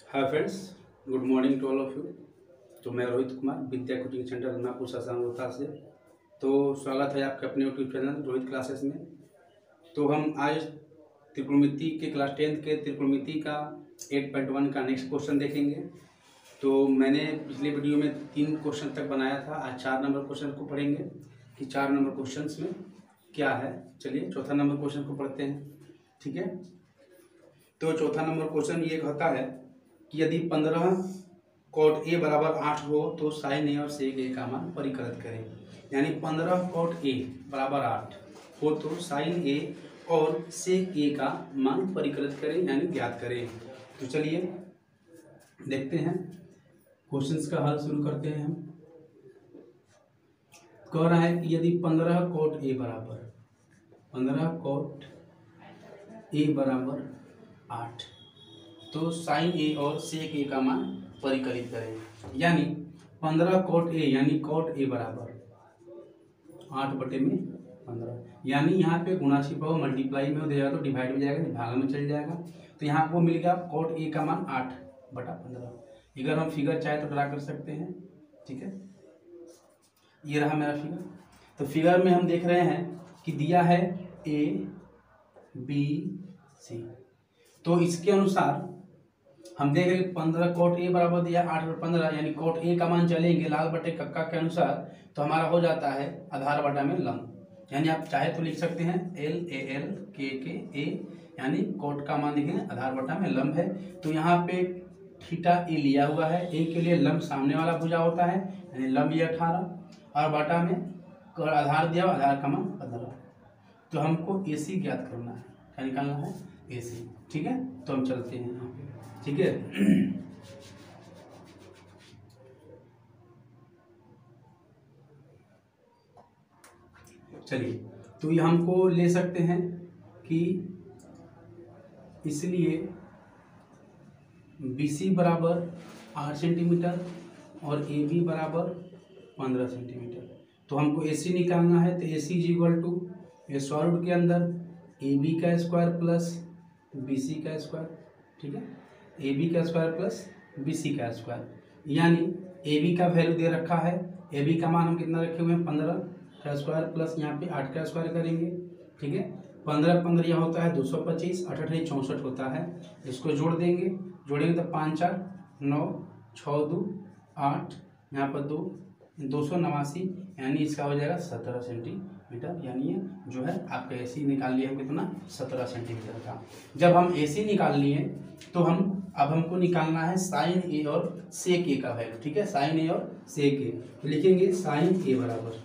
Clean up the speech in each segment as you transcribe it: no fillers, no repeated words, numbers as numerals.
Hi friends, good morning to all of you. तो मैं Rohit Kumar Vidya coaching centre Ranganapur Sasaram Rohtas से। तो स्वागत है आपके अपने यूट्यूब चैनल रोहित क्लासेस में। तो हम आज त्रिकोणमिति के क्लास 10th के त्रिकोणमिति का 8.1 का नेक्स्ट क्वेश्चन देखेंगे। तो मैंने पिछले वीडियो में 3 क्वेश्चन तक बनाया था। आज 4 नंबर क्वेश्चन को पढ़ेंगे कि 4 नंबर क्वेश्चन में क्या है। चलिए चौथा नंबर क्वेश्चन को पढ़ते हैं। ठीक है, तो चौथा नंबर क्वेश्चन ये कहता है कि यदि 15 cot a बराबर 8 हो तो साइन ए और सेक ए का मान परिकलित करें। यानी 15 cot a बराबर 8 हो तो साइन ए और सेक ए का मान परिकलित करें यानी ज्ञात करें। तो चलिए देखते हैं, क्वेश्चंस का हल शुरू करते हैं। हम कह रहा है कि यदि 15 cot a बराबर 8 तो साइन ए और सेक ए का मान परिकलित करें। यानी 15 cot a यानी cot a बराबर 8/15। यानी यहाँ पे गुणा छिपा हो मल्टीप्लाई में हो जाएगा तो डिवाइड में जाएगा, भाग में चल जाएगा। तो यहाँ को मिल गया cot a का मान 8/15। अगर हम फिगर चाहे तो ड्रा कर सकते हैं। ठीक है, ये रहा मेरा फिगर। तो फिगर में हम देख रहे हैं कि दिया है a b c। तो इसके अनुसार हम देख रहे हैं 15 cot a बराबर दिया 8/15 यानी cot a का मान चलेंगे लाल बटे कक्का के अनुसार। तो हमारा हो जाता है आधार बटा में लंब। यानी आप चाहे तो लिख सकते हैं LAL KK A यानी cot का मान लिखेंगे आधार बटा में लंब है। तो यहाँ पे थीटा ए लिया हुआ है। ए के लिए लंब सामने वाला भुजा होता है यानी लंब ये 18 और बटा में आधार दिया हुआ, आधार का मान 15। तो हमको AC ज्ञात करना है, क्या निकालना है AC। ठीक है, तो हम चलते हैं यहाँ पे। ठीक है, चलिए तो ये हमको ले सकते हैं कि इसलिए BC बराबर 8 सेंटीमीटर और AB बराबर 15 सेंटीमीटर। तो हमको AC निकालना है। तो AC is equal to square root के अंदर AB का स्क्वायर प्लस BC का स्क्वायर। ठीक है, AB का स्क्वायर प्लस BC का स्क्वायर। यानी AB का वैल्यू दे रखा है। AB का मान हम कितना रखे हुए हैं 15 का स्क्वायर प्लस यहाँ पे 8 का स्क्वायर करेंगे। ठीक है, 15 यहाँ होता है 225, 8 8 64 होता है। इसको जोड़ देंगे, जोड़ेंगे तो 5 4 9 6 2 8 यहाँ पर 289 यानी इसका हो जाएगा 17 सेंटीमीटर। यानी ये जो है आपका AC निकाल लिए हम कितना 17 सेंटीमीटर का। जब हम AC निकाल लिए तो अब हमको निकालना है साइन ए और सेक ए का वैल्यू। ठीक है, साइन ए और सेक ए। तो लिखेंगे साइन ए बराबर,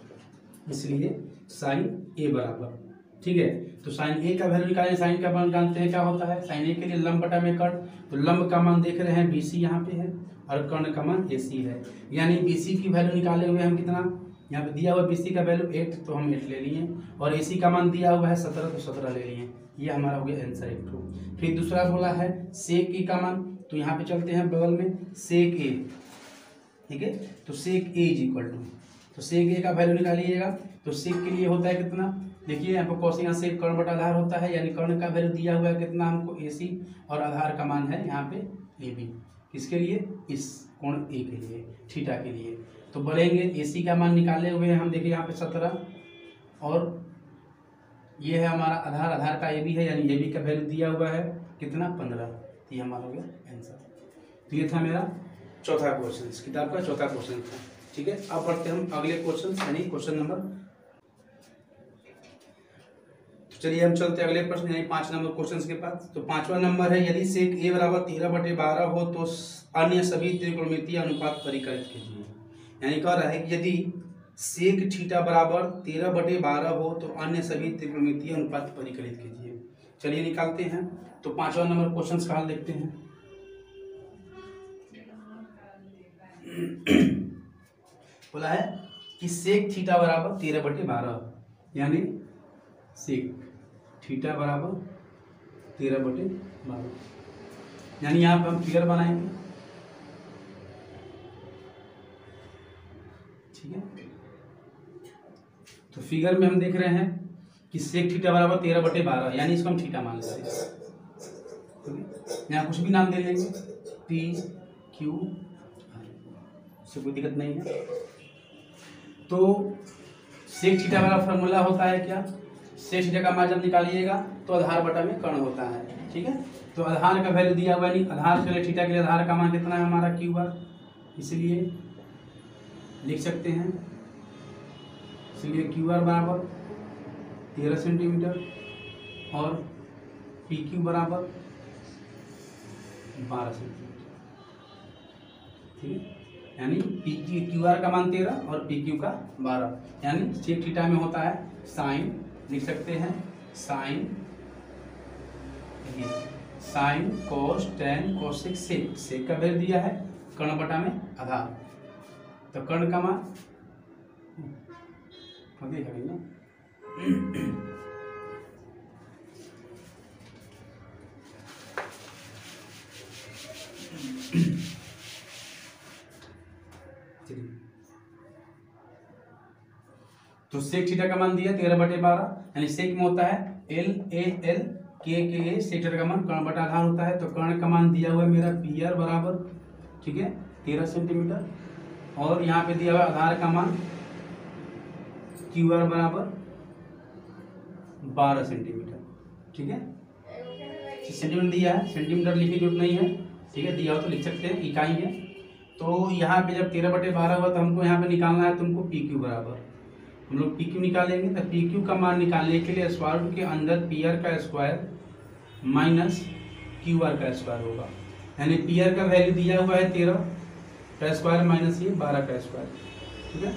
इसलिए साइन ए बराबर। ठीक है, तो साइन ए का वैल्यू निकालें। साइन का मान जानते हैं क्या होता है, साइन ए के लिए लंब बटा में कर्ण। तो लंब का मान देख रहे हैं BC यहाँ पे है और कर्ण का मान AC है। यानी BC की वैल्यू निकाले हुए हम कितना, यहाँ पे दिया हुआ BC का वैल्यू 8 तो हम 8 ले लिए और AC का मान दिया हुआ है 17 तो 17 ले लिए। ये हमारा हो गया आंसर 1। फिर दूसरा बोला है सेक ए का मान। तो यहाँ पे चलते हैं बगल में सेक ए। ठीक है, तो सेक ए इज इक्वल टू, तो सेक ए का वैल्यू निकालिएगा। तो सेक के लिए होता है कितना, देखिए यहाँ पर कौशिक यहाँ सेक कर्ण बटा आधार होता है। यानी कर्ण का वैल्यू दिया हुआ है कितना हमको AC और आधार का मान है यहाँ पे AB। किसके लिए, इस कोण A के लिए, थीटा के लिए। तो बढ़ेंगे AC का मान निकाले हुए हैं हम, देखिए यहाँ पे 17 और ये है हमारा आधार, आधार का AB है यानी AB का वैल्यू दिया हुआ है कितना 15। तो ये हमारा हो गया आंसर। तो ये था मेरा चौथा क्वेश्चन, किताब का चौथा क्वेश्चन था। ठीक है, अब पढ़ते हम अगले क्वेश्चन यानी क्वेश्चन नंबर। तो चलिए हम चलते हैं अगले प्रश्न यानी 5 नंबर क्वेश्चन के पास। तो 5वां नंबर है यदि सेक ए बराबर 13/12 हो तो अन्य सभी त्रिकोणमितीय अनुपात परिकलित कीजिए। यानी कह रहा है कि यदि सेक थीटा बराबर 13/12 हो तो अन्य सभी त्रिकोणमितीय अनुपात परिकलित कीजिए। चलिए निकालते हैं। तो 5वां नंबर क्वेश्चन का हल देखते हैं। बोला है कि सेक थीटा बराबर 13/12 यानी सेक थीटा बराबर 13/12 यानी यहाँ पे हम फिगर बनाएंगे। ठीक है, तो फिगर में हम देख रहे हैं कि सेक थीटा बराबर 13/12 यानी इसको हम थीटा मान लेते हैं। यहाँ कुछ भी नाम दे लेंगे। पी क्यू, इससे कोई दिक्कत नहीं है। तो सेक थीटा वाला फॉर्मूला होता है क्या, सेक थीटा का मान जब निकालिएगा तो आधार बटा में कर्ण होता है, ठीक है। तो आधार का वैल्यू दिया हुआ है, नहीं आधार के लिए थीटा के लिए आधार का मान कितना है हमारा क्यू बार, इसलिए लिख सकते हैं, इसलिए क्यू आर बराबर 13 सेंटीमीटर और पी क्यू बराबर 12 सेंटीमीटर, ठीक है। यानी पी क्यू आर का मान 13 और पी क्यू का 12, यानी सेक थीटा में होता है साइन, लिख सकते हैं sine sine cos tan cosec sec, sec का वैल्यू दिया है कर्ण बटा में आधार, तो कर्ण का मान देखेंगे तो सेक थीटा का मान दिया 13/12, यानी सेक में होता है एल ए एल के ए, सेक थीटा का मान कर्ण बटा आधार होता है। तो कर्ण का मान दिया हुआ है मेरा पी आर बराबर, ठीक है 13 सेंटीमीटर, और यहाँ पे दिया हुआ आधार का मान क्यू आर बराबर 12 सेंटीमीटर, ठीक है। सेंटीमीटर दिया है, सेंटीमीटर लिखने की जरूरत नहीं है, ठीक है, दिया हो तो लिख सकते हैं, इकाई है। तो यहाँ पे जब 13/12 हुआ तो हमको यहाँ पे निकालना है तुमको पी क्यू बराबर, हम लोग पी क्यू निकालेंगे। तो पी क्यू का मान निकालने के लिए स्क्वायर रूट के अंदर पी आर का स्क्वायर माइनस क्यू आर का स्क्वायर होगा, यानी पी आर का वैल्यू दिया हुआ है 13 का स्क्वायर माइनस ये 12 का स्क्वायर, ठीक है।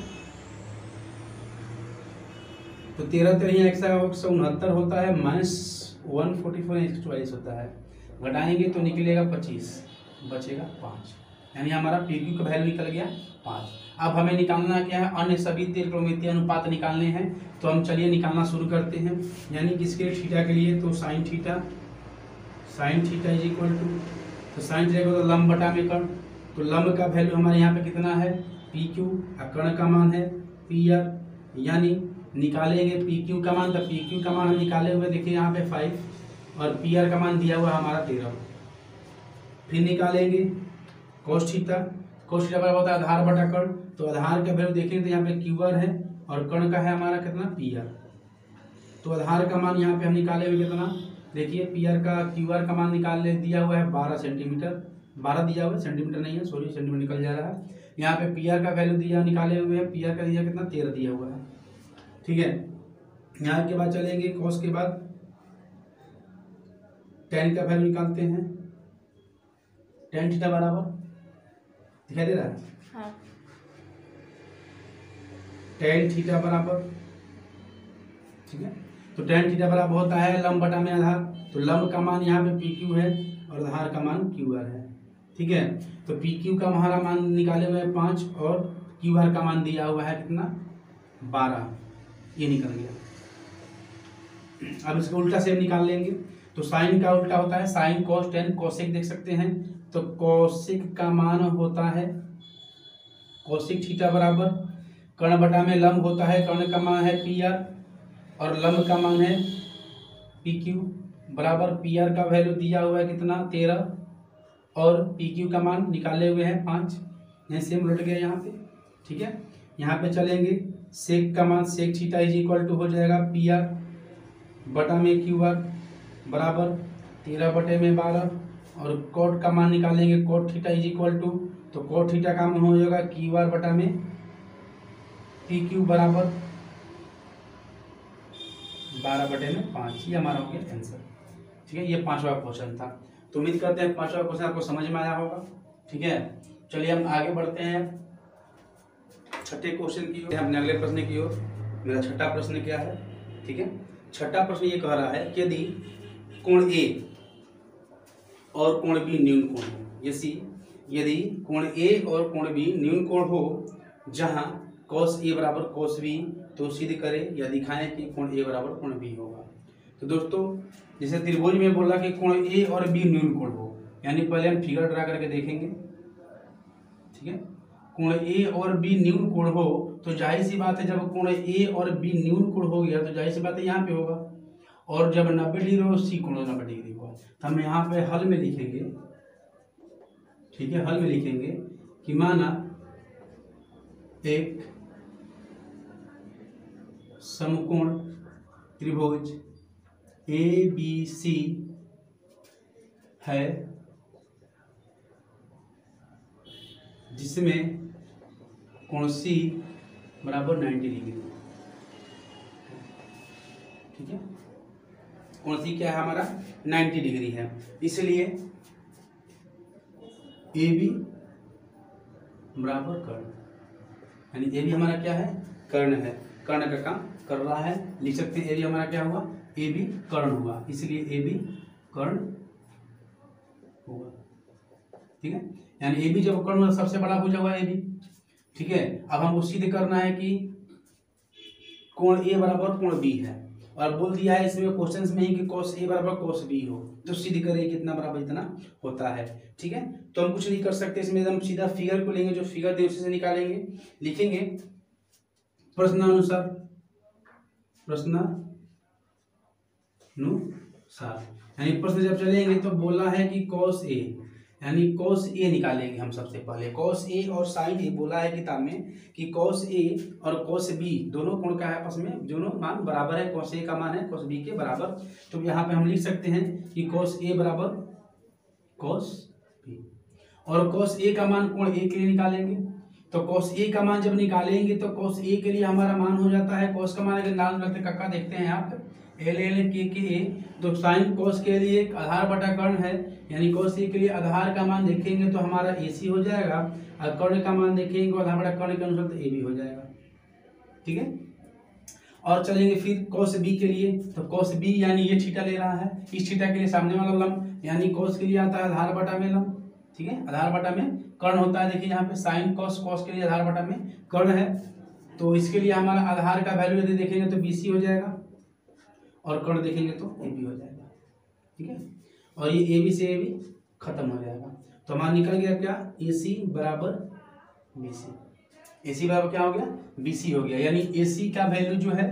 तो 13 169 होता है, माइनस 144 144 होता है, घटाएंगे तो निकलेगा 25, बचेगा 5, यानी हमारा पी क्यू का वैल्यू निकल गया 5। अब हमें निकालना क्या है, अन्य सभी त्रिकोणमितीय अनुपात निकालने हैं। तो हम चलिए निकालना शुरू करते हैं, यानी किसके थीटा के लिए, तो sine theta is equal to, तो साइन थीटा को लंब बटा में कर्ण, तो लंब का वैल्यू हमारे यहाँ पे कितना है पी क्यू, और कर्ण का मान है पी आर, यानी निकालेंगे पी क्यू का मान, तो पी क्यू का मान हम निकाले हुए देखिए यहाँ पे 5 और पी आर का मान दिया हुआ हमारा 13। फिर निकालेंगे कोस थीटा बराबर होता है आधार बटा कर्ण, तो आधार का वैल्यू देखेंगे तो यहाँ पे क्यू आर है और कर्ण का है हमारा कितना पी आर। तो आधार का मान यहाँ पे हम निकाले हुए कितना, देखिए पी आर का क्यू आर का मान निकाल दिया हुआ है 12 सेंटीमीटर, 12 दिया हुआ है, सेंटीमीटर नहीं है, सॉरी सेंटीमीटर निकल जा रहा है। यहाँ पे पी आर का वैल्यू दिया निकाले हुए हैं, पी आर का दिया कितना 13 दिया हुआ है, ठीक है। यहाँ के बाद चलेंगे कॉस के बाद टेन का वैल्यू निकालते हैं, टेन थीटा बराबर दिखाई दे रहा है, हाँ। टेन थीटा बराबर, ठीक है। तो टेन थीटा बराबर होता है लंब बटा में आधार, तो लंब का मान यहाँ पे पी क्यू है और आधार का मान क्यू आर है, ठीक है। तो पी क्यू का हमारा मान निकाले हुए 5 और क्यू आर का मान दिया हुआ है कितना 12, ये निकल गया। अब इसको उल्टा से निकाल लेंगे, तो साइन का उल्टा होता है साइन कोस टेन, कोसेक देख सकते हैं, तो कोसेक का मान होता है कोसेक थीटा बराबर कर्ण बटा में लंब होता है, कर्ण का मान है पी आर और लंब का मान है पी क्यू बराबर पी आर का वैल्यू दिया हुआ है कितना 13 और पी क्यू का मान निकाले हुए हैं 5, यहाँ सेम लौट गया यहाँ पे, ठीक है। यहाँ पे चलेंगे सेक का मान sec theta is equal to हो जाएगा पी आर बटा में क्यू आर बराबर 13/12 और कोट का मान निकालेंगे cot theta is equal to, तो कोट थीटा का मान हो जाएगा क्यू आर बटा में पी क्यू बराबर 12/5, ये हमारा हो गया आंसर, ठीक है। ये 5वां क्वेश्चन था। तो उम्मीद करते हैं 5वां क्वेश्चन आपको समझ में आया होगा, ठीक है। चलिए हम आगे बढ़ते हैं छठे क्वेश्चन की ओर, हमने अगले प्रश्न की ओर। मेरा छठा प्रश्न क्या है, ठीक है। छठा प्रश्न ये कह रहा है कि यदि कोण ए और कोण बी न्यून कोण हो, यदि कोण ए और कोण बी न्यून कोण हो जहां cos ए बराबर cos बी, तो सिद्ध करें या दिखाएं कि कोण ए बराबर कोण बी होगा। तो दोस्तों जैसे त्रिभुज में बोला कि कोण ए और बी न्यून कोण हो, यानी पहले हम फिगर ड्रा करके देखेंगे, ठीक है। कोण ए और बी न्यून कोण हो तो जाहिर सी बात है जब कोण ए और बी न्यून कोण हो गया तो जाहिर सी बात है यहाँ पे होगा, और जब 90 डिग्री हो सी कोण 90 डिग्री हो, तो हम यहाँ पे हल में लिखेंगे ठीक है, हल में लिखेंगे कि माना एक समकोण त्रिभुज ABC है जिसमें कोण C बराबर 90 डिग्री। ठीक है, कोण C क्या है हमारा 90 डिग्री है, इसलिए AB बराबर कर्ण, यानी AB हमारा क्या है कर्ण है, कर्ण का काम कर रहा है। लिख सकते हैं AB हमारा क्या हुआ AB कर्ण हुआ, इसलिए AB कर्ण होगा। ठीक है, यानी AB जब कर्ण हुआ सबसे बड़ा भुजा हुआ AB। ठीक है, अब हमको सिद्ध करना है कि कोण A बराबर कोण B है, और बोल दिया है इसमें क्वेश्चंस में ही कि cos A बराबर cos B हो, तो सिद्ध करें कितना बराबर इतना होता है। ठीक है, तो हम कुछ नहीं कर सकते इसमें, हम सीधा फिगर को लेंगे, जो फिगर दे उसी से निकालेंगे। लिखेंगे प्रश्नानुसार, यानी प्रश्न जब चलेंगे तो बोला है कि cos A, यानी cos A निकालेंगे हम सबसे पहले। cos A और sin A बोला है किताब में कि cos A और cos B दोनों कोण का है आपस में, दोनों मान बराबर है, cos A का मान है cos B के बराबर। तो यहाँ पे हम लिख सकते हैं कि cos A बराबर cos B, और cos A का मान कोण A के लिए निकालेंगे। तो cos A का मान जब निकालेंगे तो cos A के लिए हमारा मान हो जाता है, cos का मान अगर नाम रखते कक्का देखते हैं आप L के A, तो sin cos के लिए एक आधार बटा कर्ण है, यानी cos A के लिए आधार का मान देखेंगे तो हमारा AC हो जाएगा, और कर्ण का मान देखेंगे आधार बटा कर्ण के अनुसार तो AB हो जाएगा। ठीक है, और चलेंगे फिर cos B के लिए, तो cos B यानी ये थीटा ले रहा है, इस थीटा के लिए सामने वाला लंब, यानी cos के लिए आता है आधार बटा में लंब। ठीक है, आधार बटा में कर्ण होता है, देखिए यहाँ पे sin cos, cos के लिए आधार बटा में कर्ण है, तो इसके लिए हमारा आधार का वैल्यू यदि देखेंगे तो BC हो जाएगा, और कर्ण देखेंगे तो AB हो जाएगा। ठीक है, और ये AB से AB खत्म हो जाएगा, तो हमारा निकल गया क्या AC बराबर BC। AC बराबर क्या हो गया BC हो गया, यानी AC का वैल्यू जो है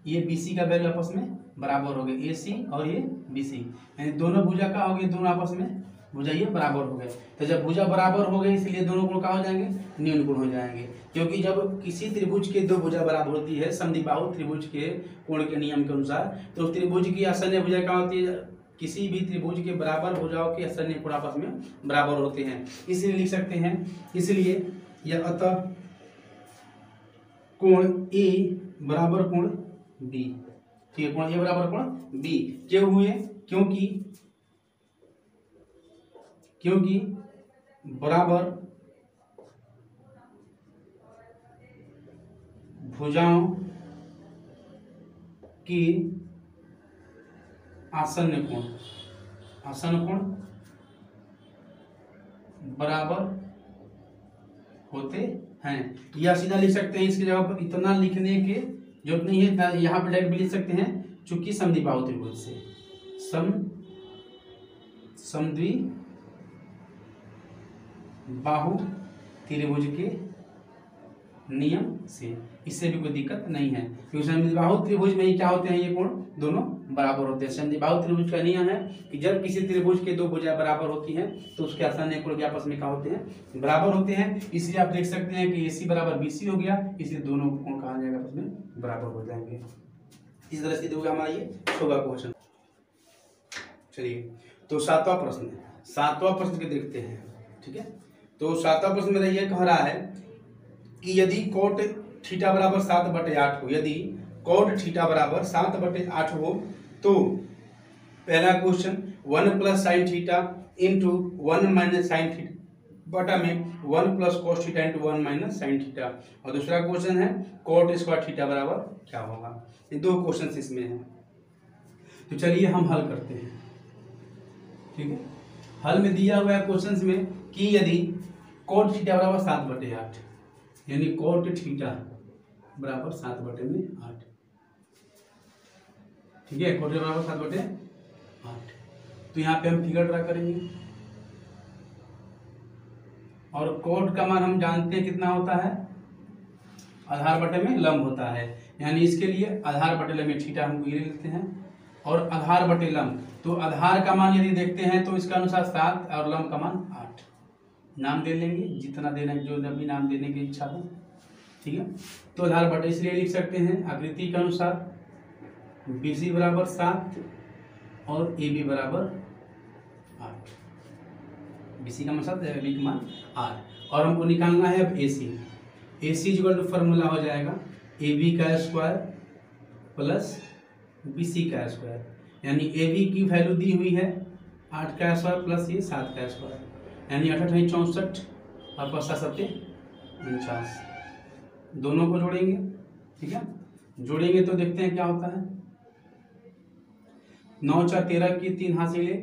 ये BC का वैल्यू आपस में बराबर हो गए, AC और ये BC, यानी दोनों भुजा का हो गए, दोनों आपस में भुजा ये बराबर हो गए। तो जब भुजा बराबर हो गए इसलिए दोनों कोण क्या हो जाएंगे न्यून कोण हो जाएंगे, क्योंकि जब किसी त्रिभुज के दो भुजा बराबर होती है समद्विबाहु त्रिभुज के कोण के नियम के अनुसार, तो त्रिभुज की आसन्य भुजा क्या होती है, किसी भी त्रिभुज के बराबर भुजाओं के आसन्य कोण आपस में बराबर होते हैं, इसलिए लिख सकते हैं, इसलिए यह अतः कोण A बराबर कोण B। ठीक है, कोण A बराबर कोण B क्यों हुए, क्योंकि बराबर भुजाओं की आसन्न कोण बराबर होते हैं। या सीधा लिख सकते हैं, इसकी जगह पर इतना लिखने के जरूरत नहीं है, यहाँ पर डायरेक्ट भी लिख सकते हैं, चूंकि समद्विबाहु त्रिभुज से समद्विबाहु त्रिभुज के नियम से, इससे भी कोई दिक्कत नहीं है, क्योंकि समद्विबाहु त्रिभुज में ही क्या होते हैं ये कोण दोनों बराबर होते हैं। समद्विबाहु त्रिभुज का नियम है कि जब किसी त्रिभुज के दो भुजाएं बराबर होती हैं तो उसके आसन्न कोण भी आपस में क्या होते हैं बराबर होते हैं, इसलिए आप देख सकते हैं कि AC बराबर BC हो गया, इसलिए दोनों कोण कहा जाएगा आपस में बराबर हो जाएंगे। इस तरह से होगा हमारा ये 6वां क्वेश्चन। चलिए, तो 7वां प्रश्न के देखते हैं। ठीक है, तो 7वां प्रश्न मेरा ये कह रहा है कि यदि कोट थीटा बराबर 7/8 हो, यदि कोट थीटा बराबर 7/8 हो, तो पहला question 1 + sin theta into 1 - sin theta बटा में 1 + cos theta into 1 - sin theta, और दूसरा क्वेश्चन है कोट स्क्वायर थीटा बराबर क्या होगा। ये दो क्वेश्चन इसमें हैं, तो चलिए हम हल करते हैं। ठीक है, हल में दिया हुआ है क्वेश्चंस में कि यदि कोट थीटा बराबर 7/8, यानी कोट थीटा बराबर 7/8, ठीक है, कोट बराबर 7/8, तो यहाँ पे हम फिगर ड्रा करेंगे, और कोट का मान हम जानते हैं कितना होता है, आधार बटे में लंब होता है, यानी इसके लिए आधार बटे लंब थीटा हम ये लिखते हैं, और आधार बटे लंब, तो आधार का मान यदि देखते हैं तो इसका अनुसार 7 और लंब का मान 8, नाम दे लेंगे, जितना देना जो भी नाम देने की इच्छा हो, ठीक है। तो आधार बटा इसलिए लिख सकते हैं आकृति के अनुसार BC बराबर 7 और AB बराबर 8। BC का मतलब AB का मान 8 और हमको निकालना है अब AC। AC equal to formula हो जाएगा AB का स्क्वायर प्लस BC का स्क्वायर, यानी AB की वैल्यू दी हुई है 8 का स्क्वायर प्लस ये 7 का स्क्वायर, यानी 8 8 64 और 5 7 49। दोनों को जोड़ेंगे, ठीक है। जोड़ेंगे तो देखते हैं क्या होता है। 9 4 13 की 3 हासिले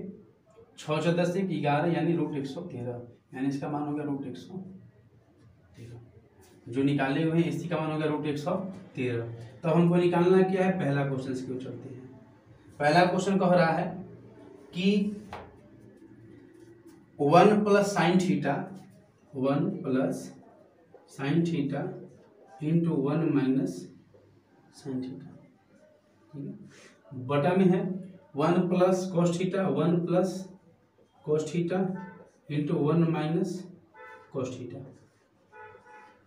6 4 10 1 11 यानी √113, यानी इसका मान हो गया √113। जो निकाले हुए हैं इसी का मान हो गया √113। तो हमको निकालना क्या है, पहला क्वेश्चन की ओर चलते हैं। पहला क्वेश्चन कह रहा है कि 1 + sin θ 1 + sin θ इंटू 1 - sin θ, ठीक है। बटा में है 1 + cos θ 1 + cos θ इंटू 1 - cos θ,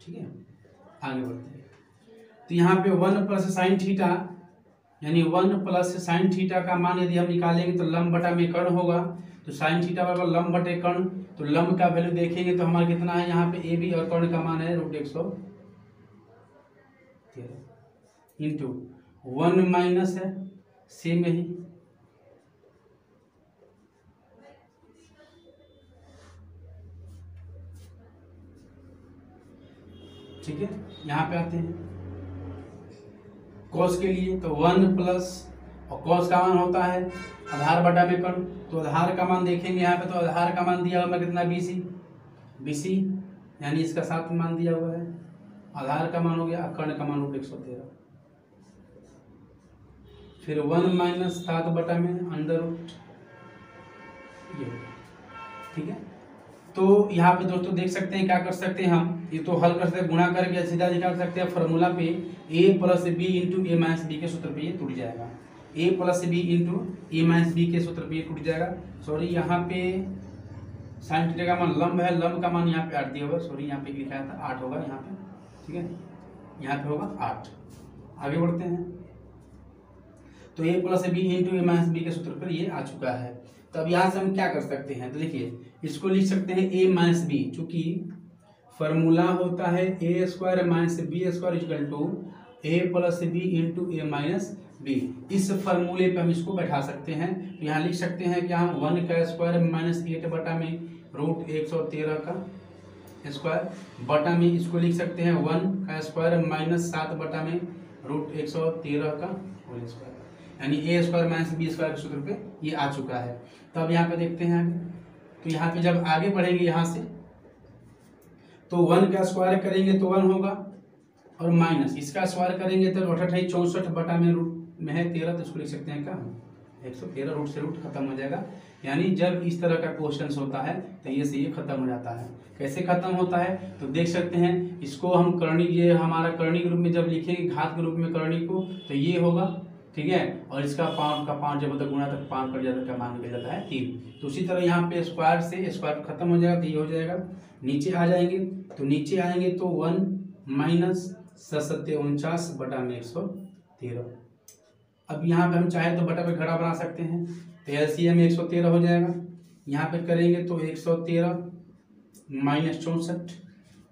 ठीक है। आगे बढ़ते हैं। तो यहाँ पे 1 + sin θ यानी 1 + sin θ का मान यदि हम निकालेंगे तो लंब बटा में कर्ण होगा, तो sin θ बराबर लंब बटे कर्ण, तो लंब का वैल्यू देखेंगे तो हमारा कितना है यहाँ पे AB और कर्ण का मान है √113 इंटू 1 माइनस है सेम ही, ठीक है। यहाँ पे आते हैं cos के लिए, तो 1 प्लस और cos का मान होता है आधार बटा में कर्ण, तो आधार का मान देखेंगे यहाँ पे, तो आधार का मान दिया हुआ कितना BC यानी इसका 7 मान दिया हुआ है, आधार का मान हो गया, कर्ण का मान √113, फिर 1 - 7 बटा में √, ये, ठीक है। तो यहाँ पे दोस्तों देख सकते हैं क्या कर सकते हैं हम, ये तो हल कर सकते हैं, गुणा करके सीधा निकाल सकते हैं फॉर्मूला पे A + B into A - B के सूत्र पे ये टूट जाएगा, A + B into A - B के सूत्र पे ये टूट जाएगा। सॉरी यहाँ पे sin θ का मान लंब है, लंब का मान यहाँ पे 8 दिया हुआ, सॉरी यहाँ पे लिखा था 8 होगा यहाँ पे, ठीक है, यहाँ पे होगा 8। आगे बढ़ते हैं। तो A + B into A - B के सूत्र पर ये आ चुका है। तो अब यहाँ से हम क्या कर सकते हैं, तो देखिए इसको लिख सकते हैं A - B, चूंकि फॉर्मूला होता है A² - B² = A + B into A - B। इस फॉर्मूले पे हम इसको बैठा सकते हैं, तो यहाँ लिख सकते हैं क्या हम 1 का स्क्वायर -8 बटा में √113 का स्क्वायर बटा में इसको लिख सकते हैं 1 का स्क्वायर -7 बटा में √113 का होल स्क्वायर, यानी A² - B² के सूत्र पे ये आ चुका है। तो अब यहाँ पे देखते हैं आगे, तो यहाँ पे जब आगे बढ़ेंगे यहाँ से तो 1 का स्क्वायर करेंगे तो 1 होगा और माइनस इसका स्क्वायर करेंगे तो 8 8 64 बटा में रूट में है 13, तो इसको लिख सकते हैं क्या 113, रूट से रूट खत्म हो जाएगा। यानी जब इस तरह का क्वेश्चन होता है तो ये से ये खत्म हो जाता है। कैसे खत्म होता है तो देख सकते हैं, इसको हम कर्णी, ये हमारा कर्णी के रूप में जब लिखेंगे घात के रूप में कर्णी को, तो ये होगा, ठीक है, और इसका 5 जब तक गुणा तक 5 कर जाता है, मान निकल जाता है 3। तो उसी तरह यहाँ पे स्क्वायर से स्क्वायर खत्म हो जाएगा, तो ये हो जाएगा। नीचे आ जाएंगे तो नीचे आएंगे तो 1 - 749 बटा में 113। अब यहाँ पे हम चाहे तो बटा पे घड़ा बना सकते हैं, तो एलसीएम 113 हो जाएगा। यहाँ पे करेंगे तो 113 - 64,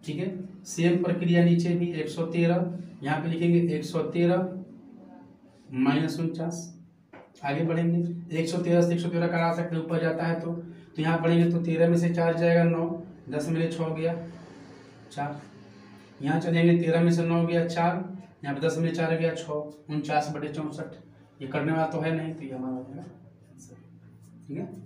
ठीक है। सेम प्रक्रिया नीचे भी 113, यहाँ पे लिखेंगे 113 - 49। आगे बढ़ेंगे 113 से 113 करा सकते हैं, ऊपर जाता है तो यहाँ पढ़ेंगे तो 13 में से 4 जाएगा 9, 10 में 6 गया 4, यहाँ चलेंगे 13 में से 9 गया 4, यहाँ पे 10 में 4 गया 6, 49 बटे 64। ये करने वाला तो है नहीं, तो ये हमारा हो जाएगा, ठीक है।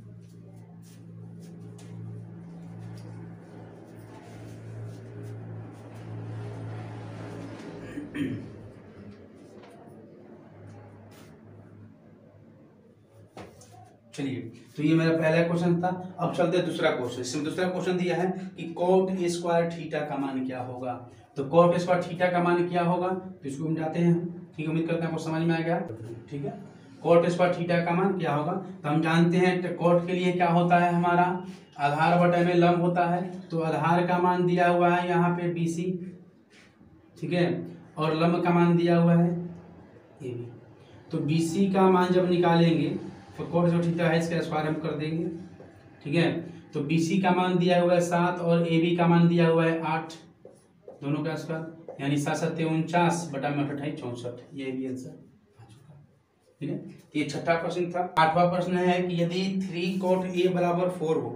चलिए, तो ये मेरा पहला क्वेश्चन था। अब चलते हैं दूसरा क्वेश्चन। इसमें दूसरा क्वेश्चन दिया है कि cot स्क्वायर थीटा का मान क्या होगा। तो cot स्क्वायर थीटा का मान क्या होगा, तो इसको हम जाते हैं, ठीक है। उम्मीद करते हैं आपको समझ में आ गया, ठीक है। cot स्क्वायर थीटा का मान क्या होगा, तो हम जानते हैं cot के लिए क्या होता है हमारा, आधार बटे में लंब होता है, तो आधार का मान दिया हुआ है यहाँ पे BC, ठीक है, और लंब का मान दिया हुआ है AB। तो BC का मान जब निकालेंगे तो कोण जो थीटा है इसका स्क्वायर हम कर देंगे, ठीक है। तो BC का मान दिया हुआ है 7 और AB का मान दिया हुआ है 8, दोनों का स्क्वायर, यानी 7 7 49 बटा में 28 64, ये भी आंसर आ चुका, ठीक है। ये छठा प्रश्न था। आठवां प्रश्न है कि यदि 3 cot A बराबर 4 हो,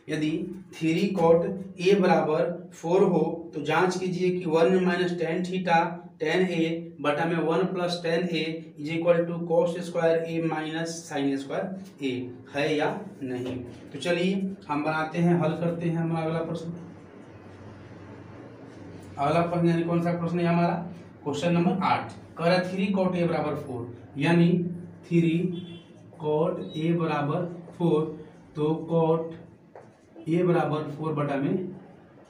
यदि 3 cot A बराबर 4 हो तो जांच कीजिए कि 1 minus tan theta tan A बटा में 1 plus tan A is equal to cos square A minus sine square A है या नहीं। तो चलिए हम बनाते हैं, हल करते हैं हमारा अगला प्रश्न। अगला प्रश्न यानी कौन सा प्रश्न है हमारा, क्वेश्चन नंबर 8। कह रहा 3 cot A बराबर 4, यानी 3 cot A बराबर 4, तो cot A बराबर 4 बटा में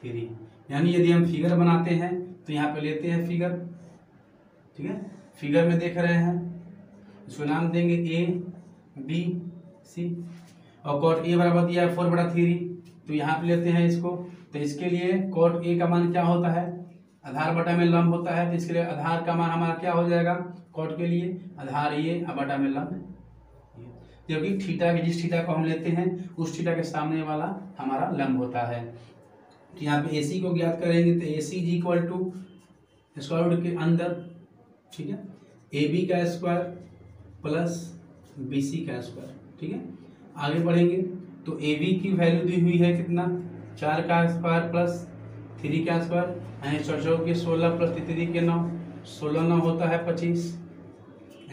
3, यानी यदि हम फिगर बनाते हैं तो यहाँ पे लेते हैं फिगर, ठीक है। फिगर में देख रहे हैं, इसको नाम देंगे ABC, और cot A बराबर दिया है 4 बटा 3, तो यहाँ पे लेते हैं इसको। तो इसके लिए cot A का मान क्या होता है, आधार बटा में लंब होता है, तो इसके लिए आधार का मान हमारा क्या हो जाएगा, cot के लिए आधार ये बटा में लंब, क्योंकि थीटा के जिस थीटा को हम लेते हैं उस थीटा के सामने वाला हमारा लंब होता है। तो यहाँ पे AC को ज्ञात करेंगे तो AC is equal to square root के अंदर, ठीक है, AB का स्क्वायर प्लस BC का स्क्वायर, ठीक है। आगे बढ़ेंगे तो AB की वैल्यू दी हुई है कितना, 4 का स्क्वायर प्लस 3 का स्क्वायर, यानी 4 के 16 प्लस 3 के 9, 16 9 होता है 25,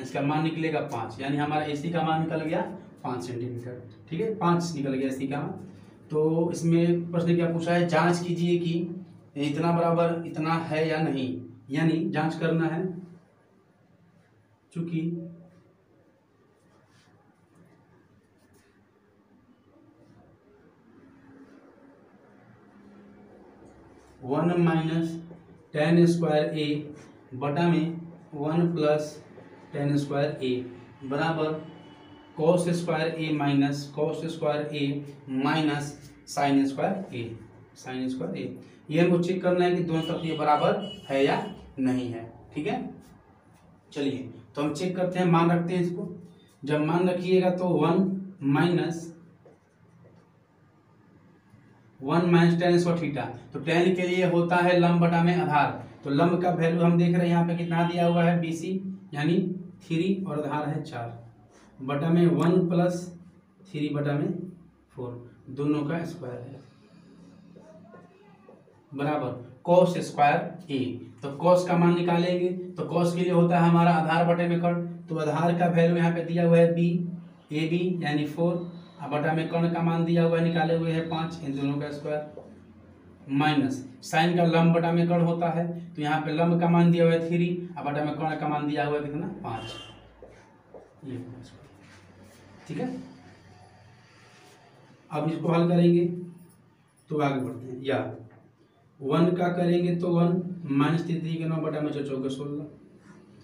इसका मान निकलेगा 5, यानी हमारा AC का मान निकल गया 5 सेंटीमीटर, ठीक है, 5 निकल गया AC का मान। तो इसमें प्रश्न क्या पूछा है, जांच कीजिए कि इतना बराबर इतना है या नहीं, यानी जांच करना है, चूंकि वन माइनस टेन स्क्वायर ए बटा में 1 प्लस टेन स्क्वायर ए बराबर cos square A minus cos square A minus sine square A, sign square ए। ये हमको चेक करना है कि दोनों तरफ ये बराबर है या नहीं है, ठीक है। चलिए तो हम चेक करते हैं, मान रखते हैं इसको। जब मान रखिएगा तो 1 माइनस टेन स्क्वायर थीटा, तो टेन के लिए होता है लंब बटा में आधार, तो लंब का वैल्यू हम देख रहे हैं यहाँ पे कितना दिया हुआ है BC, यानी 3 और आधार है 4 बटा में 1 प्लस 3 बटा में 4, दोनों का स्क्वायर है बराबर कॉस स्क्वायर ए। तो कॉस का मान निकालेंगे तो कॉस के लिए होता है हमारा आधार बटे में कर्ण, तो आधार का वैल्यू यहाँ पे दिया हुआ है AB यानी 4 बटा में कर्ण का मान दिया हुआ है, निकाले हुए है 5, इन दोनों का स्क्वायर माइनस साइन का लंब बटा में कर्ण होता है, तो यहाँ पे लंब का मान दिया हुआ है 3 बटा में कर्ण का मान दिया हुआ है कितना 5, ये ठीक है। अब इसको हल करेंगे तो आगे बढ़ते हैं, या 1 का करेंगे तो 1 माइनस 3 के 9 बटा में 4 के 16,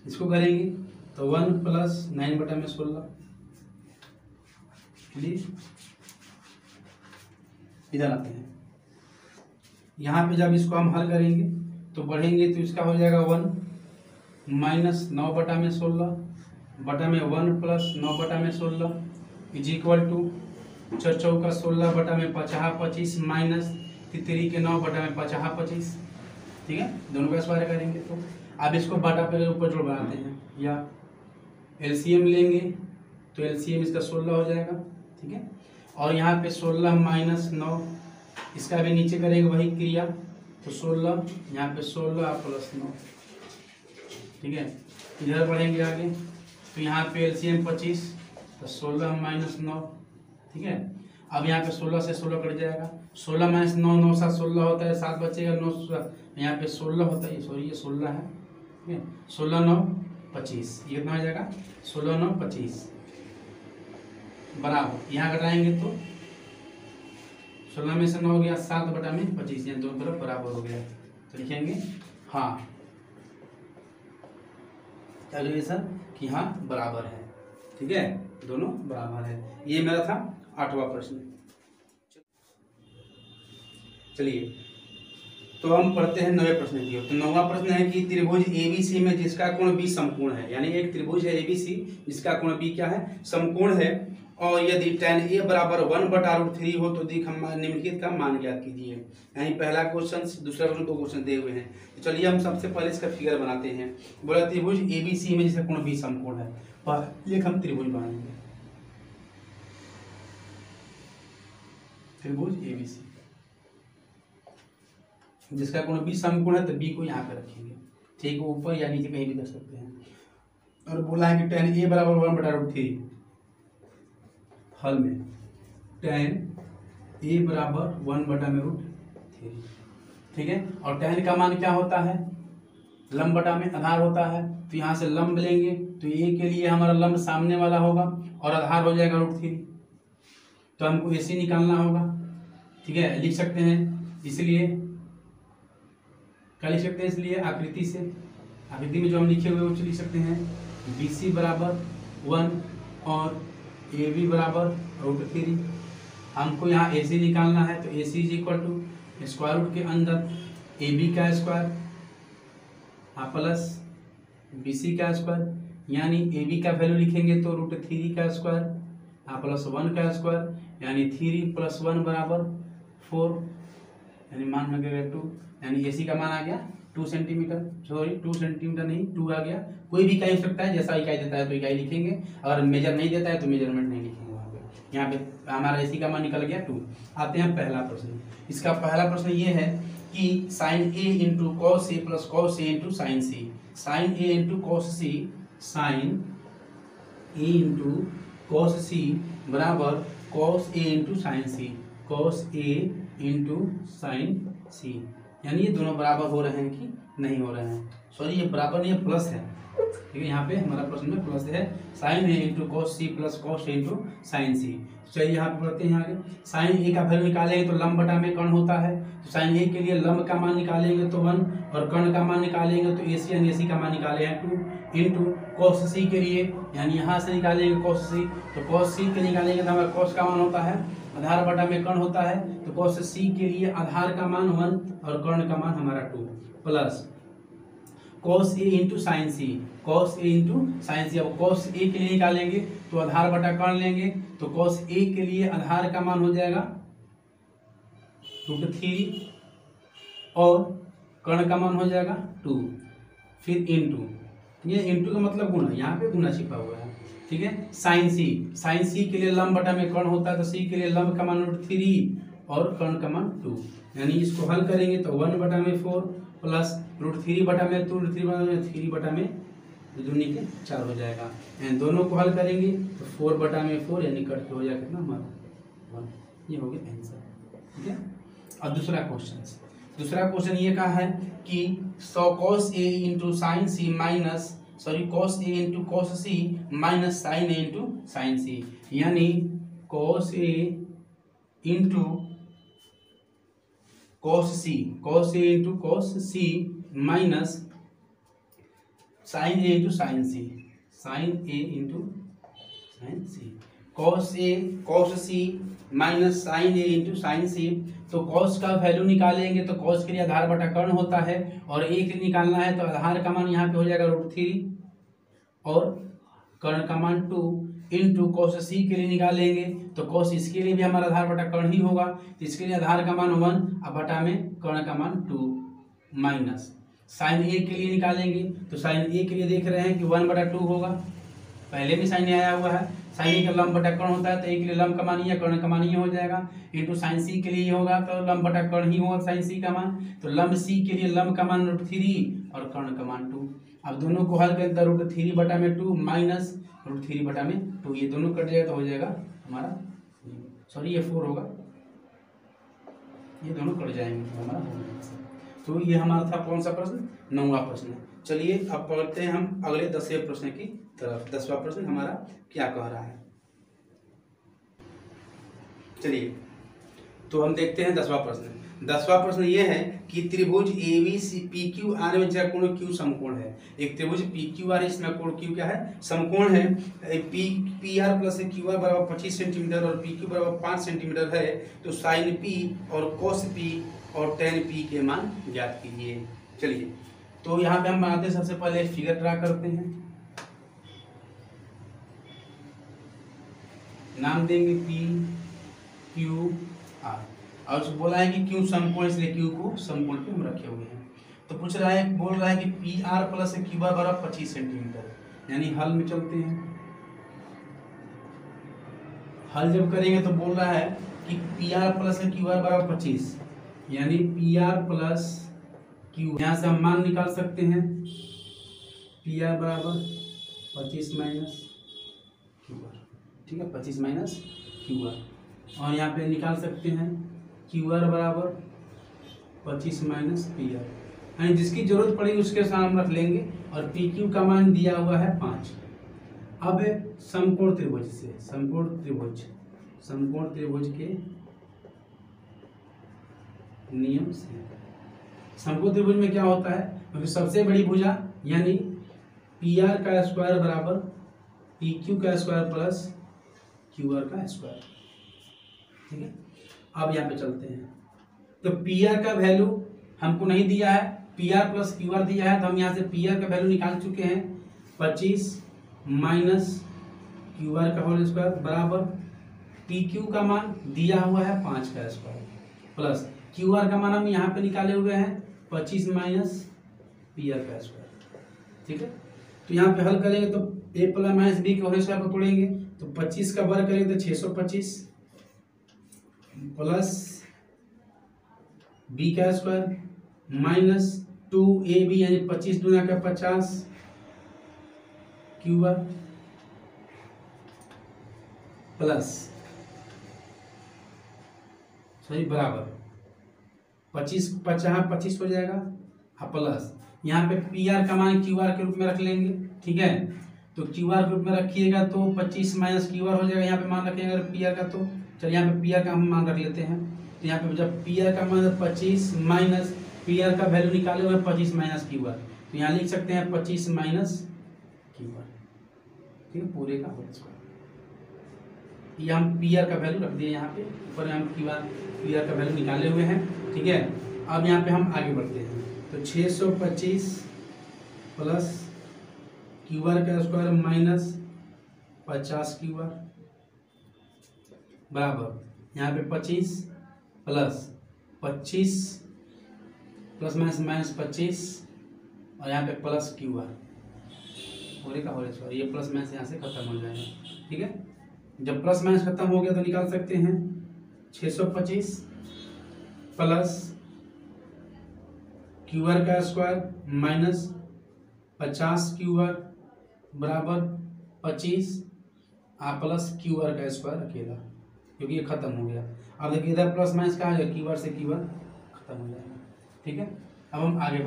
इसको करेंगे तो 1 प्लस 9 बटा में 16, इधर आते हैं। यहाँ पे जब इसको हम हल करेंगे तो बढ़ेंगे तो इसका हो जाएगा 1 माइनस 9 बटा में 16 बटा में 1 प्लस 9 बटा में 16 इज इक्वल टू 4 चौका 16 बटा में 50 25 माइनस 3 के 9 बटा में 50 25, ठीक है, दोनों का स्क्वायर करेंगे। तो अब इसको बटा पहले ऊपर जोड़ बनाते हैं, या LCM लेंगे तो LCM इसका 16 हो जाएगा, ठीक है। और यहाँ पे 16 माइनस 9, इसका भी नीचे करेंगे वही क्रिया, तो 16 यहाँ पे 16 प्लस 9, ठीक है। इधर बढ़ेंगे आगे तो यहाँ पे LCM 25, तो 16 माइनस 9, ठीक है। अब यहाँ पे 16 से 16 कट जाएगा, 16 माइनस 9 9 7 16 होता है, 7 बचेगा 9, यहाँ पे 16 होता है, सॉरी ये 16 है, ठीक है। 16 9 25, ये कितना हो जाएगा 16 9 25 बराबर, यहाँ घटाएंगे तो 16 में से 9 हो गया 7 बटा में 25, यहाँ दोनों तरफ बराबर हो गया, तो लिखेंगे हाँ क्या जो सर कि हाँ बराबर है, ठीक है, दोनों बराबर है। ये मेरा था 8वां प्रश्न। चलिए तो हम पढ़ते हैं 9वें प्रश्न की ओर। तो 9वां प्रश्न है कि त्रिभुज एबीसी में जिसका कोण बी समकोण है, यानी एक त्रिभुज है एबीसी जिसका कोण बी क्या है, समकोण है, और यदि tan a बराबर 1/√3 हो तो निम्नलिखित का मान ज्ञात कीजिए। यानी पहला क्वेश्चन, दूसरा क्वेश्चन, 2 क्वेश्चन दिए हुए हैं। तो चलिए हम सबसे पहले इसका फिगर बनाते हैं। बोला त्रिभुज एबीसी में जिसका कोण बी समकोण है, एक हम त्रिभुज बनाएंगे, त्रिभुज एबीसी जिसका कोण बी समकोण है, तो बी को यहाँ पे रखेंगे, ठीक है, ऊपर या नीचे कहीं भी कर सकते हैं। और बोला है कि tan a बराबर 1/√3, हल में tan a बराबर 1/√3, ठीक है। और tan का मान क्या होता है, लंब बटा में आधार होता है, तो यहाँ से लंब लेंगे तो a के लिए हमारा लंब सामने वाला होगा और आधार हो जाएगा √3, तो हमको AC निकालना होगा, ठीक है। लिख सकते हैं, इसलिए क्या लिख सकते हैं, इसलिए आकृति से, आकृति में जो हम लिखे हुए वो लिख सकते हैं BC बराबर 1 और AB बराबर √3। हमको यहाँ AC निकालना है, तो AC is equal to square root के अंदर AB का स्क्वायर प्लस BC का स्क्वायर, यानी AB का वैल्यू लिखेंगे तो √3 का स्क्वायर प्लस 1 का स्क्वायर, यानी 3 + 1 बराबर 4, यानी मान लगेगा 2, यानी AC का मान आ गया 2 सेंटीमीटर, सॉरी 2 सेंटीमीटर नहीं 2 आ गया। कोई भी इकाई हो सकता है, जैसा इकाई देता है तो इकाई लिखेंगे, अगर मेजर नहीं देता है तो मेजरमेंट नहीं लिखेंगे वहाँ पे। यहाँ पे हमारा AC का मान निकल गया 2। आते हैं पहला प्रश्न। इसका पहला प्रश्न ये है कि sin A into cos A plus cos A into sine C, sine A into cos C, sine A into cos C बराबर cos A into sine C, cos A into sine C, यानी ये दोनों बराबर हो रहे हैं कि नहीं हो रहे हैं, सॉरी ये बराबर नहीं है, प्लस है, ठीक है। यहाँ पे हमारा प्रश्न में प्लस है, sine A into cos C plus cos A into sine C। चलिए यहाँ पे पढ़ते हैं आगे। साइन A का वैल्यू निकालेंगे तो लंब बटा में कर्ण होता है, तो साइन A के लिए लंब का मान निकालेंगे तो 1 और कर्ण का मान निकालेंगे तो AC, यानी AC का मान निकाले हैं 2 इंटू कॉस C के लिए, यानी यहाँ से निकालेंगे कॉस C, तो कॉस C के निकालेंगे तो हमारा कॉस का मान होता है आधार बटा में कर्ण होता है, तो कॉस C के लिए आधार का मान 1 और कर्ण का मान हमारा 2 plus cos A into sine C, cos A into sine C। अब cos A के लिए निकालेंगे तो आधार बटा कर्ण लेंगे, तो cos A के लिए आधार का मान हो जाएगा √3 और कर्ण का मान हो जाएगा 2, फिर इंटू, ये इंटू का मतलब गुणा, यहाँ पे गुणा छिपा हुआ है, ठीक है। साइन C, साइन C के लिए लंब बटा में कर्ण होता है, तो C के लिए लंब का मान √3 और कर्ण का मान 2, यानी इसको हल करेंगे तो 1/4 प्लस √3 बटा में 2, √3 बटा में 3 बटा में 2 के 4 हो जाएगा, यानी दोनों को हल करेंगे तो 4/4, यानी कट के हो जाएगा कितना हमारा 1, ये हो गया आंसर, ठीक है। अब दूसरा क्वेश्चन ये कहा है कि cos A into sine C minus, sorry cos A into cos C minus sine A into sine C, यानी cos A into cos C, cos A into cos C minus sine A into sine C, sine A into sine C, cos A cos C minus sine A into sine C। तो cos का value निकालेंगे तो cos के लिए आधार बटा कर्ण होता है, और A के लिए निकालना है तो आधार का मान यहाँ पे हो जाएगा √3 और कर्ण का मान 2 इंटू cos C के लिए निकालेंगे तो cos इसके लिए भी हमारा आधार बटा कर्ण ही होगा, तो इसके लिए आधार का मान 1 और बटा में कर्ण का मान 2 माइनस साइन A के लिए निकालेंगे तो साइन A के लिए देख रहे हैं कि 1/2 होगा, पहले भी साइन आया हुआ है, साइन A का लंब बटा कर्ण होता है तो A के लिए लंब का मान ही है, कर्ण का मान ही हो जाएगा, इंटू साइन C के लिए होगा तो लंब बटा कर्ण ही होगा साइन C का मान, तो लंब C के लिए लंब का मान √3 और कर्ण का मान 2। अब दोनों को हल करें तो √3 बटा में 2 माइनस √3 बटा में 2, ये दोनों कट जाएगा तो हो जाएगा हमारा, सॉरी ये 4 होगा, ये दोनों कट जाएंगे तो हमारा हो जाएगा। तो ये हमारा था कौन सा प्रश्न, 9वां प्रश्न। चलिए अब पढ़ते हैं हम अगले 10वें प्रश्न की तरफ। 10वां प्रश्न हमारा क्या कह रहा है, चलिए तो हम देखते हैं 10वां प्रश्न। 10वां प्रश्न ये है कि त्रिभुज ABC PQR में जरा कोण Q समकोण है। एक त्रिभुज PQR है, इसमें कोण Q क्या है, समकोण है। PR प्लस QR बराबर 25 सेंटीमीटर और PQ बराबर 5 सेंटीमीटर है। तो साइन P और cos P और tan P के मान ज्ञात कीजिए। चलिए, तो यहाँ पे हम बनाते हैं, सबसे पहले फिगर ड्रा करते हैं, नाम देंगे PQR और उसको बोला है कि Q समकोण, इसलिए Q को समकोण पे हम रखे हुए हैं। तो पूछ रहा है, बोल रहा है कि PR प्लस QR बराबर 25 सेंटीमीटर, यानी हल में चलते हैं। हल जब करेंगे तो बोल रहा है कि PR प्लस QR बराबर 25, यानी PR प्लस Q, यहाँ से हम मान निकाल सकते हैं। PR बराबर 25 माइनस QR, ठीक है, 25 माइनस QR, और यहाँ पे निकाल सकते हैं QR बराबर 25 माइनस PR, यानी जिसकी जरूरत पड़ेगी उसके साथ हम रख लेंगे। और PQ का मान दिया हुआ है 5। अब समकोण त्रिभुज से, समकोण त्रिभुज के नियम से, समकोण त्रिभुज में क्या होता है, क्योंकि सबसे बड़ी भुजा यानी PR का स्क्वायर बराबर PQ का स्क्वायर प्लस QR का स्क्वायर, ठीक है। अब यहाँ पे चलते हैं, तो PR का वैल्यू हमको नहीं दिया है, PR प्लस QR दिया है, तो हम यहाँ से PR का वैल्यू निकाल चुके हैं। 25 माइनस QR का होल स्क्वायर बराबर PQ का मान दिया हुआ है 5 का स्क्वायर प्लस QR का मान हम यहाँ पे निकाले हुए हैं 25 माइनस PR का स्क्वायर, ठीक है। तो यहाँ पे हल करेंगे तो A प्लस माइनस B के होल स्क्वायर को तोड़ेंगे, तो 25 का वर्ग करेंगे तो 625 प्लस B का स्क्वायर माइनस 2AB यानी 25 दूना का 50 QR प्लस बराबर 25 25 हो जाएगा, हाँ, प्लस यहाँ पे PR का मान QR के रूप में रख लेंगे, ठीक है। तो QR के रूप में रखिएगा तो 25 माइनस QR हो जाएगा, यहाँ पे मान रखेंगे अगर PR का, तो चलिए यहाँ पे PR का हम मान रख लेते हैं। तो यहाँ पे जब PR का मान 25 माइनस PR का वैल्यू निकाले हुए 25 माइनस QR, तो यहाँ लिख सकते हैं 25 माइनस QR, ठीक है, पूरे का होल स्क्वायर। ये हम PR का वैल्यू रख दिए यहाँ पे, ऊपर हम PR का वैल्यू निकाले हुए हैं, ठीक है। अब यहाँ पे हम आगे बढ़ते हैं, तो 625 प्लस QR का स्क्वायर माइनस 50 QR बराबर यहाँ पे 25 प्लस 25 प्लस माइनस 25 और यहाँ पे प्लस QR पूरे का होल स्क्वायर। ये प्लस माइनस यहाँ से खत्म हो जाएगा, ठीक है। जब प्लस माइनस खत्म हो गया तो निकाल सकते हैं 625 प्लस QR का स्क्वायर माइनस 50 QR बराबर 25 प्लस QR का स्क्वायर अकेला, क्योंकि ये खत्म हो गया। अब देखिए इधर प्लस माइनस का आ जाएगा, QR से QR खत्म हो जाएगा, ठीक है। अब हम आगे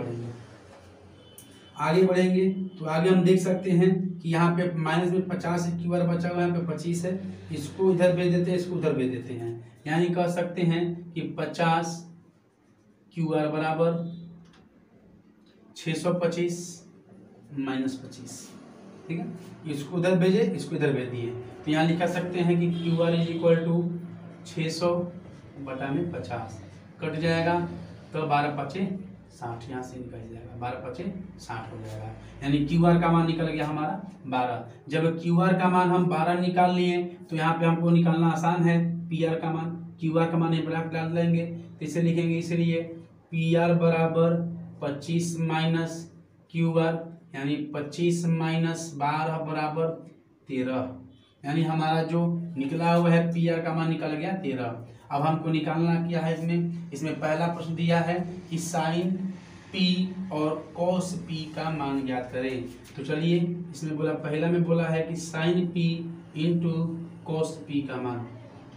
बढ़ेंगे, तो आगे हम देख सकते हैं कि यहाँ पे माइनस में 50 है, QR बचा हुआ है, यहाँ पे 25 है, इसको इधर भेज देते हैं, इसको उधर भेज देते हैं, यानी कह सकते हैं कि 50 QR बराबर 625 माइनस 25, ठीक है। इसको उधर भेजे, इसको इधर भेज दिए, तो यहाँ लिखा सकते हैं कि QR इज इक्वल टू 600 बटा में 50 कट जाएगा, तो 12 पचे 60 यहाँ से निकल जाएगा, 12 पचे 60 हो जाएगा, यानी QR का मान निकल गया हमारा 12। जब QR का मान हम 12 निकाल लिए तो यहाँ पे हमको निकालना आसान है, PR का मान, QR का मान ये ब्रैकेट डाल देंगे, तो इसे लिखेंगे, इसलिए PR बराबर 25 माइनस QR, यानी 25 माइनस 12 बराबर 13, यानी हमारा जो निकला हुआ है PR का मान निकल गया 13। अब हमको निकालना क्या है, इसमें पहला प्रश्न दिया है कि साइन P और cos P का मान ज्ञात करें। तो चलिए, इसमें बोला, पहला में बोला है कि sine P into cos P का मान,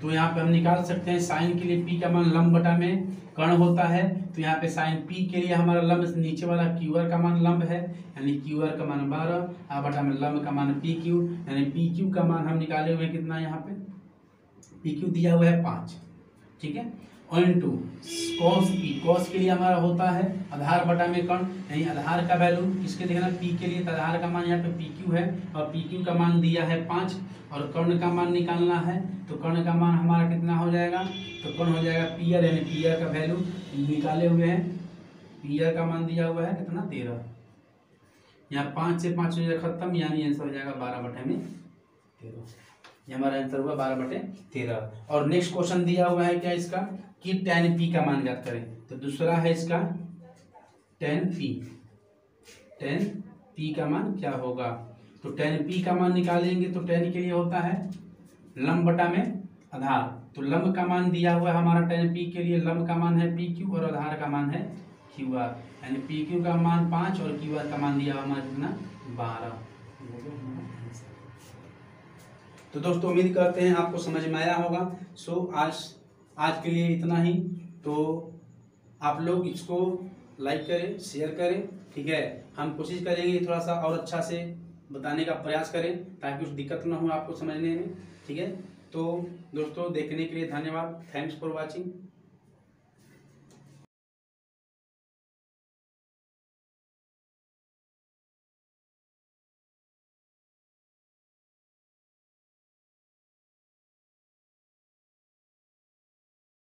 तो यहाँ पे हम निकाल सकते हैं। साइन के लिए P का मान लंब बटा में कर्ण होता है, तो यहाँ पे साइन P के लिए हमारा लंब नीचे वाला QR का मान लंब है, यानी QR का मान 12 बटा में लंब का मान PQ, यानी PQ का मान हम निकाले हुए कितना, यहाँ पे PQ दिया हुआ है 5, ठीक है। Into cos P. कॉस के लिए हमारा होता है आधार बटा में कर्ण, यानी आधार का वैल्यू किसके देखना, पी के लिए, तो आधार का मान यहाँ पे पी क्यू है और पी क्यू का मान दिया है 5 और कर्ण का मान निकालना है। तो कर्ण का मान हमारा कितना हो जाएगा, तो कर्ण हो जाएगा पी आर, यानी पी आर का वैल्यू निकाले हुए हैं। पी आर का मान दिया हुआ है कितना 13, यहाँ 5 से 5 हो जाएगा खत्म, यानी आंसर हो जाएगा 12/13। ये हमारा आंसर हुआ 12/13। और नेक्स्ट क्वेश्चन दिया हुआ है क्या इसका, कि tan p का मान ज्ञात करें। तो दूसरा है इसका tan p। tan p का मान क्या होगा, तो tan p का मान निकालेंगे तो tan के लिए होता है लंब बटा में आधार। तो लंब का मान दिया हुआ है हमारा tan p के लिए, लंब का मान है pq और आधार का मान है qr, यानी pq का मान 5 और qr का मान दिया हुआ हमारा कितना 12। तो दोस्तों उम्मीद करते हैं आपको समझ में आया होगा। सो आज के लिए इतना ही। तो आप लोग इसको लाइक करें, शेयर करें, ठीक है। हम कोशिश करेंगे थोड़ा सा और अच्छा से बताने का प्रयास करें ताकि कुछ दिक्कत ना हो आपको समझने में, ठीक है। तो दोस्तों देखने के लिए धन्यवाद। Thanks for watching.